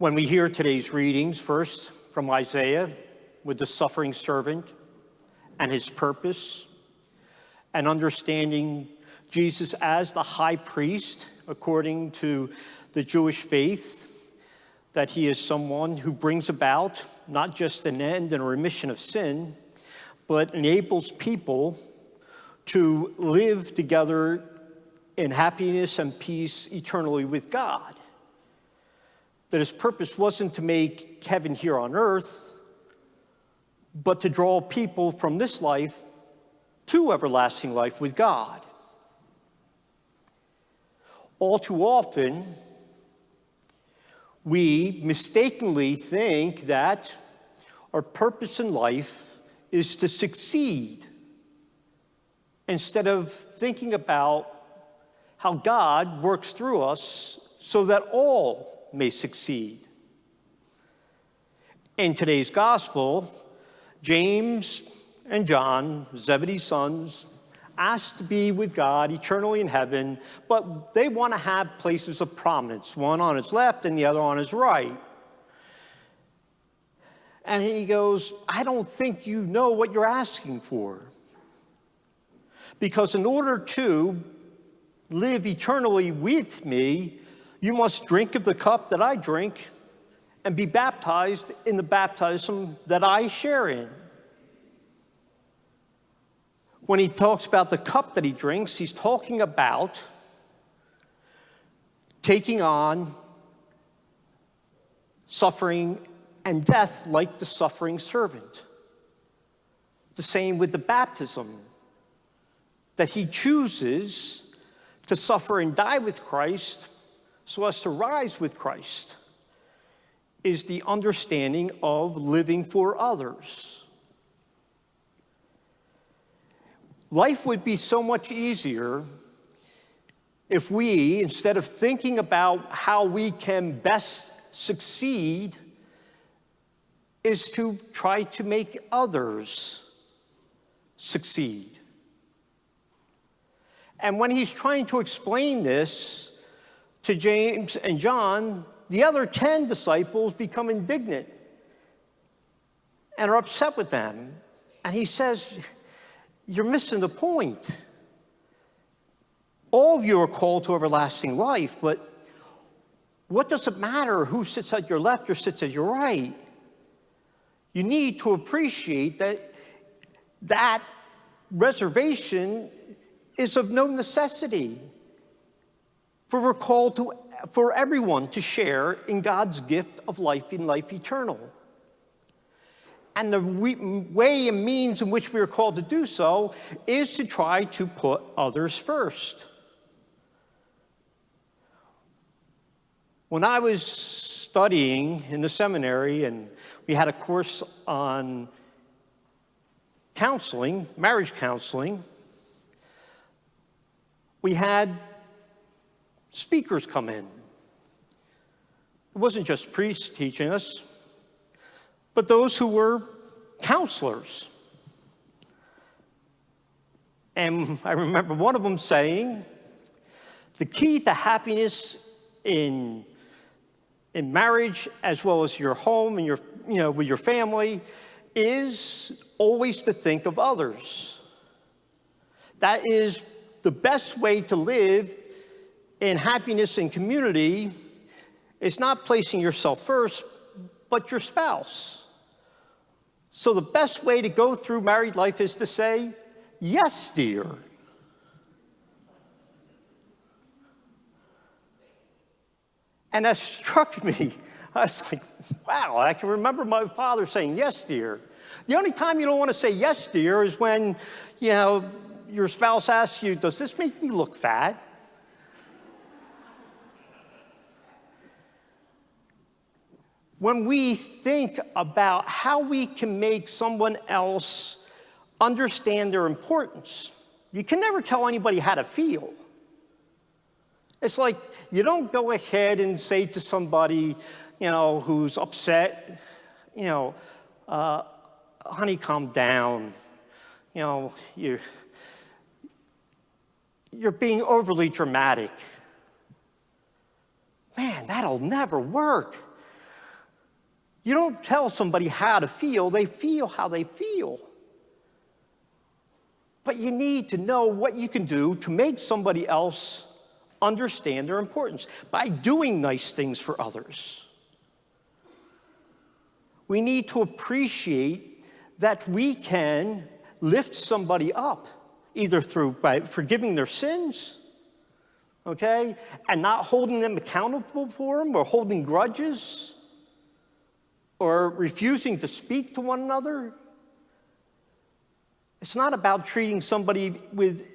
When we hear today's readings, first from Isaiah with the suffering servant and his purpose, and understanding Jesus as the high priest according to the Jewish faith, that he is someone who brings about not just an end and a remission of sin, but enables people to live together in happiness and peace eternally with God. That his purpose wasn't to make heaven here on earth, but to draw people from this life to everlasting life with God. All too often, we mistakenly think that our purpose in life is to succeed, instead of thinking about how God works through us so that all may succeed. In today's gospel, James and John, Zebedee's sons, asked to be with God eternally in heaven, but they want to have places of prominence, one on his left and the other on his right. And he goes, I don't think you know what you're asking for. Because in order to live eternally with me, you must drink of the cup that I drink and be baptized in the baptism that I share in. When he talks about the cup that he drinks, he's talking about taking on suffering and death like the suffering servant. The same with the baptism, that he chooses to suffer and die with Christ so as to rise with Christ, is the understanding of living for others. Life would be so much easier if we, instead of thinking about how we can best succeed, is to try to make others succeed. And when he's trying to explain this to James and John, the other 10 disciples become indignant and are upset with them. And he says, you're missing the point. All of you are called to everlasting life, but what does it matter who sits at your left or sits at your right? You need to appreciate that reservation is of no necessity. For we're called for everyone to share in God's gift of life in life eternal. And the way and means in which we are called to do so is to try to put others first. When I was studying in the seminary, and we had a course on counseling, marriage counseling, we had speakers come in. It wasn't just priests teaching us, but those who were counselors. And I remember one of them saying, the key to happiness in marriage, as well as your home and with your family, is always to think of others. That is the best way to live in happiness and community, is not placing yourself first, but your spouse. So the best way to go through married life is to say, yes, dear. And that struck me. I was like, wow, I can remember my father saying, yes, dear. The only time you don't want to say yes, dear, is when, your spouse asks you, does this make me look fat? When we think about how we can make someone else understand their importance, you can never tell anybody how to feel. It's like you don't go ahead and say to somebody, who's upset, honey, calm down. You're being overly dramatic. Man, that'll never work. You don't tell somebody how to feel, they feel how they feel. But you need to know what you can do to make somebody else understand their importance by doing nice things for others. We need to appreciate that we can lift somebody up, either by forgiving their sins, okay, and not holding them accountable for them, or holding grudges, or refusing to speak to one another. It's not about treating somebody with,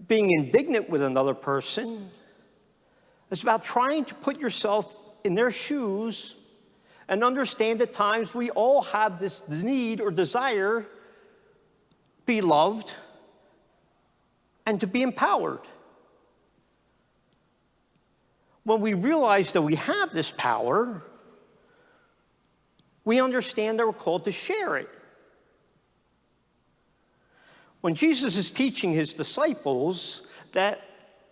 being indignant with another person. It's about trying to put yourself in their shoes and understand at times we all have this need or desire to be loved and to be empowered. When we realize that we have this power, we understand that we're called to share it. When Jesus is teaching his disciples that,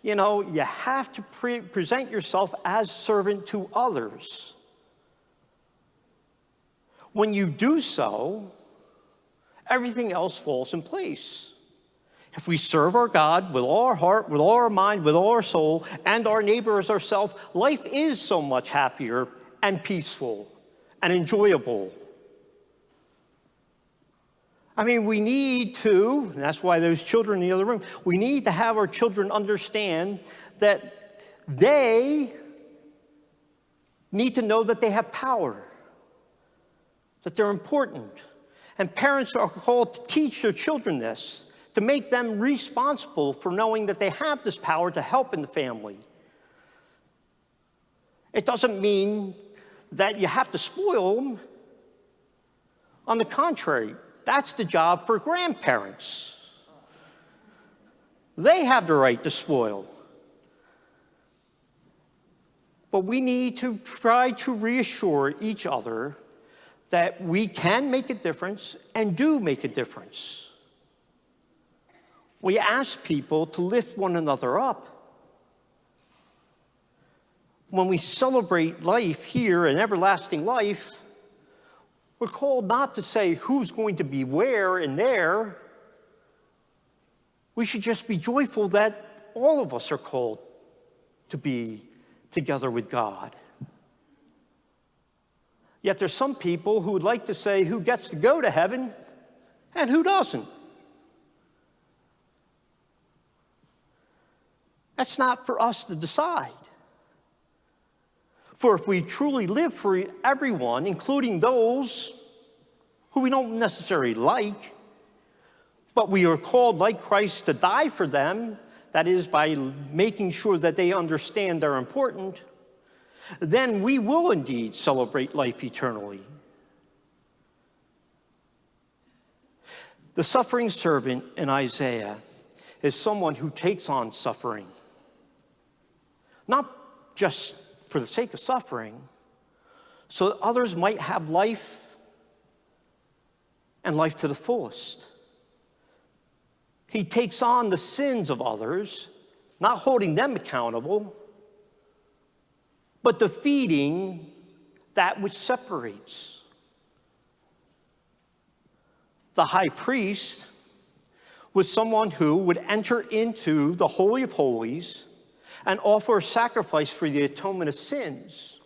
you have to present yourself as servant to others. When you do so, everything else falls in place. If we serve our God with all our heart, with all our mind, with all our soul, and our neighbor as ourselves, life is so much happier and peaceful and enjoyable. We need to, and that's why those children in the other room, we need to have our children understand that they need to know that they have power, that they're important. And parents are called to teach their children this, to make them responsible for knowing that they have this power to help in the family. It doesn't mean that you have to spoil them. On the contrary, that's the job for grandparents. They have the right to spoil. But we need to try to reassure each other that we can make a difference and do make a difference. We ask people to lift one another up. When we celebrate life here and everlasting life, we're called not to say who's going to be where and there. We should just be joyful that all of us are called to be together with God. Yet there's some people who would like to say who gets to go to heaven and who doesn't. That's not for us to decide. For if we truly live for everyone, including those who we don't necessarily like, but we are called, like Christ, to die for them, that is, by making sure that they understand they're important, then we will indeed celebrate life eternally. The suffering servant in Isaiah is someone who takes on suffering, not just for the sake of suffering, so that others might have life and life to the fullest. He takes on the sins of others, not holding them accountable, but defeating that which separates. The high priest was someone who would enter into the Holy of Holies and offer a sacrifice for the atonement of sins.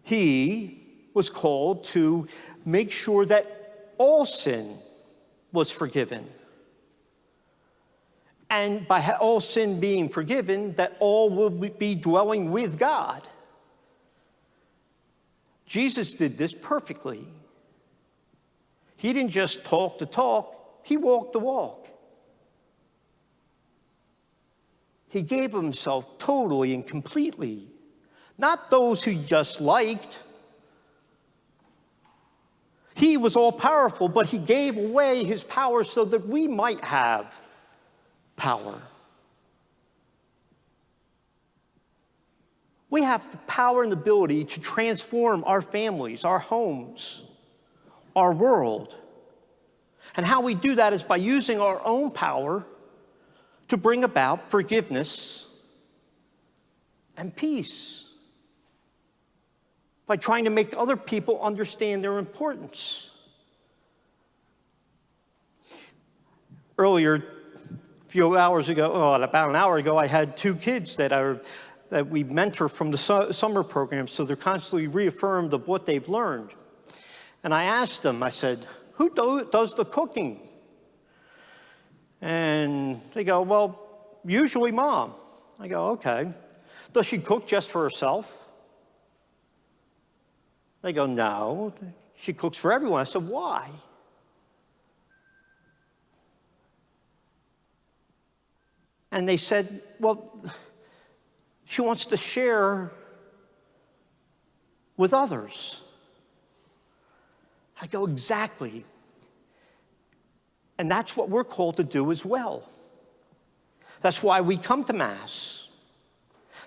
He was called to make sure that all sin was forgiven. And by all sin being forgiven, that all will be dwelling with God. Jesus did this perfectly. He didn't just talk the talk, he walked the walk. He gave himself totally and completely. Not those who just liked. He was all-powerful, but he gave away his power so that we might have power. We have the power and ability to transform our families, our homes, our world. And how we do that is by using our own power to bring about forgiveness and peace. by trying to make other people understand their importance. Earlier, a few hours ago, about an hour ago, I had two kids that we mentor from the summer program, so they're constantly reaffirmed of what they've learned. And I asked them, I said, who does the cooking? And they go, well, usually Mom. I go, okay. Does she cook just for herself? They go, no, she cooks for everyone. I said, why? And they said, well, she wants to share with others. I go, exactly. And that's what we're called to do as well. That's why we come to Mass.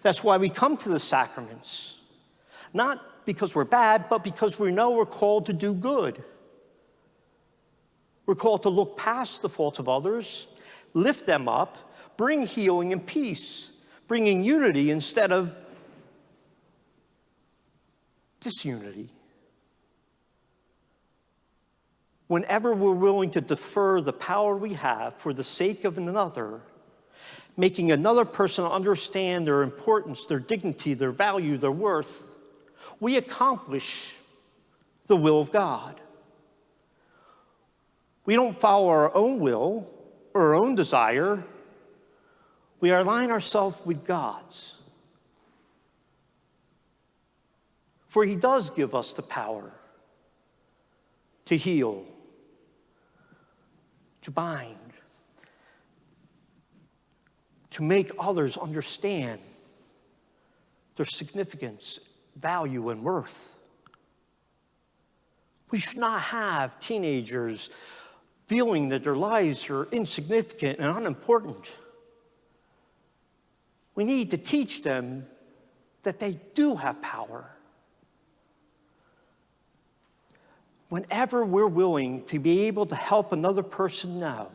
That's why we come to the sacraments. Not because we're bad, but because we know we're called to do good. We're called to look past the faults of others, lift them up, bring healing and peace, bringing unity instead of disunity. Whenever we're willing to defer the power we have for the sake of another, making another person understand their importance, their dignity, their value, their worth, we accomplish the will of God. We don't follow our own will or our own desire. We align ourselves with God's. For He does give us the power to heal, to bind, to make others understand their significance, value, and worth. We should not have teenagers feeling that their lives are insignificant and unimportant. We need to teach them that they do have power. Whenever we're willing to be able to help another person know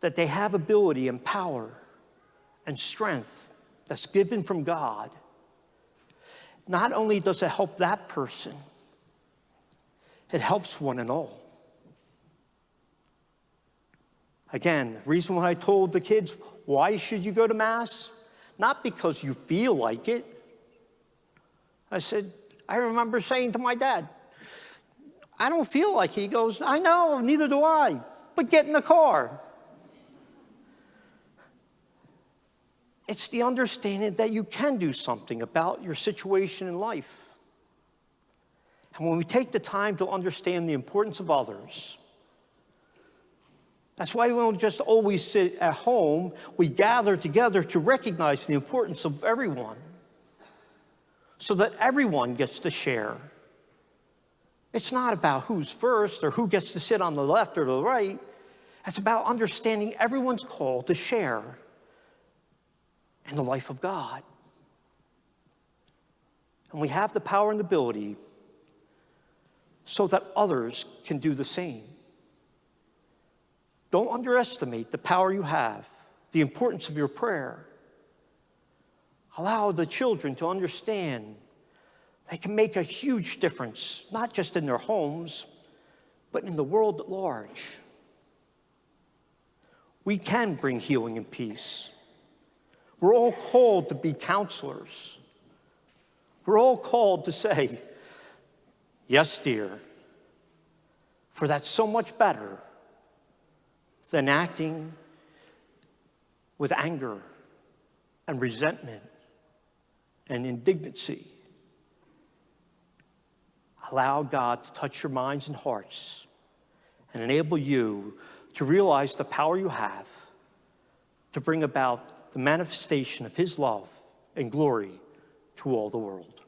that they have ability and power and strength that's given from God, not only does it help that person, it helps one and all. Again, the reason why I told the kids, why should you go to Mass? Not because you feel like it. I remember saying to my dad, I don't feel like it. He goes, I know, neither do I, but get in the car. It's the understanding that you can do something about your situation in life. And when we take the time to understand the importance of others, that's why we don't just always sit at home. We gather together to recognize the importance of everyone so that everyone gets to share. It's not about who's first or who gets to sit on the left or the right. It's about understanding everyone's call to share in the life of God. And we have the power and ability so that others can do the same. Don't underestimate the power you have, the importance of your prayer. Allow the children to understand they can make a huge difference, not just in their homes, but in the world at large. We can bring healing and peace. We're all called to be counselors. We're all called to say, yes, dear, for that's so much better than acting with anger and resentment and indignancy. Allow God to touch your minds and hearts and enable you to realize the power you have to bring about the manifestation of His love and glory to all the world.